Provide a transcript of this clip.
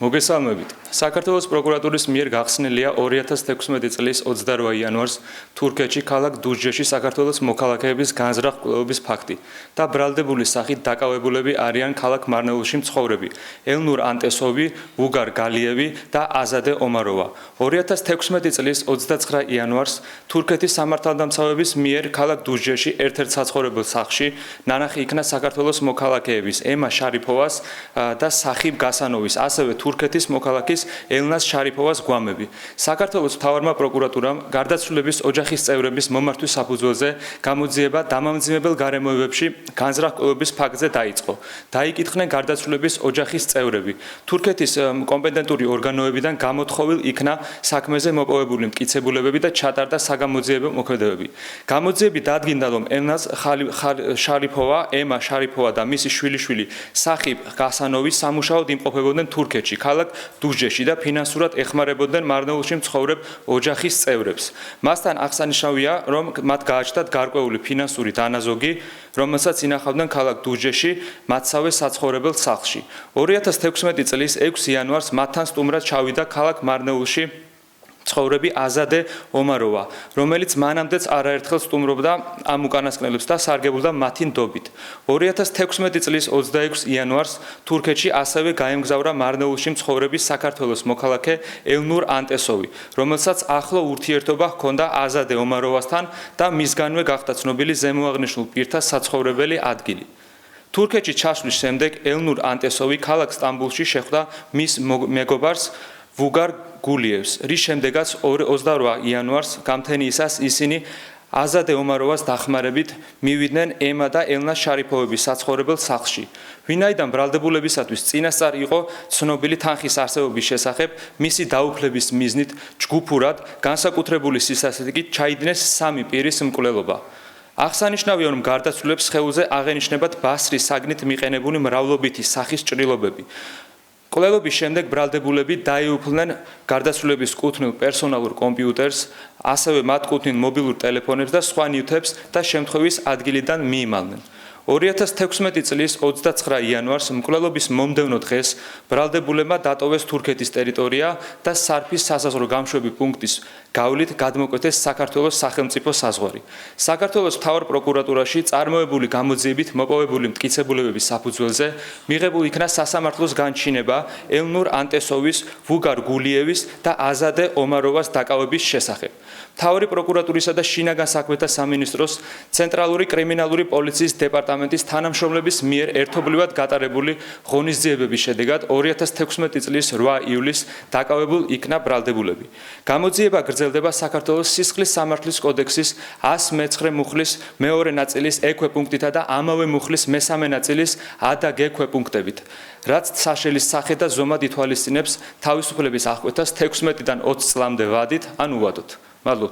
მოგესალმებით. საქართველოს პროკურატურის მიერ გახსნილია 2016 წლის 28 იანვარს თურქეთში ქალაქ დუჟეში საქართველოს მოქალაქეების განზრახ კვლევების ფაქტი და ბრალდებული სახით დაკავებულები არიან ქალაქ მარნეულში მცხოვრები ელნურ ანტესოვი, ვუგარ გალიევი და აზადე ომაროვა. 2016 წლის 29 იანვარს თურქეთის სამართალდამცავების მიერ ქალაქ დუჟეში ერთ-ერთ საცხოვრებელ სახლში ნანახი იქნა საქართველოს მოქალაქეების ემა შარიფოვას და სახიბ გასანოვის, ასევე თურქეთის მოქალაქის ელნას შარიფოვას გვამები. საქართველოს მთავარმა პროკურატურამ გარდაცვლილების ოჯახის წევრების მომართვის საფუძველზე გამოძიება დამამძიმებელ გარემოებებში განზრახ კვლევების ფაქტზე დაიწყო. დაიკითხნენ გარდაცვლილების ოჯახის წევრები. თურქეთის კომპეტენტური ორგანოებიდან გამოთხოვილ იქნა საქმეზე მოპოვებული მტკიცებულებები და ჩატარდა საგამოძიებო მოქმედებები. გამოძიები დადგინდა, რომ ელნას შარიფოვა, ემა შარიფოვა და მისი შვილიშვილი სახიბ გასანოვი სამუშაოდ იმყოფებოდნენ თურქეთში, ქალაქ დუჟეში და ფინანსურად ეხმარებოდნენ მარნეულში მცხოვრებ ოჯახის წევრებს. მასთან აღსანიშნავია, რომ მათ გააჩნდათ გარკვეული ფინანსური დანაზოგი, რომელსაც ინახავდნენ ქალაქ დუჟეში, მათსავე საცხოვრებელ სახლში. 2016 წლის 6 იანვარს მათთან სტუმრად ჩავიდა ქალაქ მარნეულში ცხოვრები აზადე ომაროვა, რომელიც მანამდეც არაერთხელ სტუმრობდა ამ უკანასკნელებს და სარგებლობდა მათი ნდობით. 2016 წლის 26 იანვარს თურქეთში ასევე გაემგზავრა მარნეულში მცხოვრები საქართველოს მოქალაქე ელნურ ანტესოვი, რომელსაც ახლო ურთიერთობა ჰქონდა აზადე ომაროვასთან და მისგანვე გახდა ცნობილი ზემოაღნიშნულ პირთა საცხოვრებელი ადგილი. თურქეთში ჩასვლის შემდეგ ელნურ ანტესოვი ქალაქ სტამბულში შეხვდა მის მეგობარს ვუგარ გულიევს, რის შემდეგაც 28 იანვარს გამთენიისას ისინი აზადე ომაროვას დახმარებით მივიდნენ ემა და ელნას შარიფოვების საცხოვრებელ სახლში. ვინაიდან ბრალდებულებისათვის წინასწარ იყო ცნობილი თანხის არსებობის შესახებ, მისი დაუფლების მიზნით ჯგუფურად განსაკუთრებული სისასტიკით ჩაიდინეს 3 პირის მკვლელობა. აღსანიშნავია, რომ გარდაცვლილებს სხეულზე აღენიშნებათ ბასრის საგნით მიყენებული მრავლობითი სახის ჭრილობები. კვლევების შემდეგ ბრალდებულები დაეუფლნენ გარდაცვლილების კუთვნილ პერსონალურ კომპიუტერს, ასევე მათ კუთვნილ მობილურ ტელეფონებს და სხვა ნივთებს და შემთხვევის ადგილიდან მიიმალნენ. 2016 წლის 29 იანვარს მკვლელობის მომდევნო დღეს ბრალდებულებმა დატოვეს თურქეთის ტერიტორია და სარფის სასაზღვრო გამშვები პუნქტის გავლით გადმოკვეთეს საქართველოს სახელმწიფო საზღვარი. საქართველოს მთავარ პროკურატურაში წარმოებული გამოძიებით მოპოვებული მტკიცებულებების საფუძველზე მიღებულ იქნა სასამართლოს განჩინება ელნურ ანტესოვის, ვუგარ გულიევის და აზადე ომაროვას დაკავების შესახებ. მთავარი პროკურატურისა და შინაგან საქმეთა სამინისტროს ცენტრალური კრიმინალური პოლიციის დეპარტამენტის თანამშრომლების მიერ ერთობლივად გატარებული ღონისძიებების შედეგად 2016 წლის 8 ივლისს დაკავებულ იქნა ბრალდებულები. გამოძიება გრძელდება საქართველოს სისხლის სამართლის კოდექსის 119 მუხლის მეორე ნაწილის ექვე პუნქტითა და ამავე მუხლის მესამე ნაწილის ა და გ ქვეპუნქტებით, რაც საშელის სახე და ზომად ითვალისწინებს თავისუფლების აღკვეთას 16-დან 20 წლამდე ვადით ან უვადოთ. მადლობთ.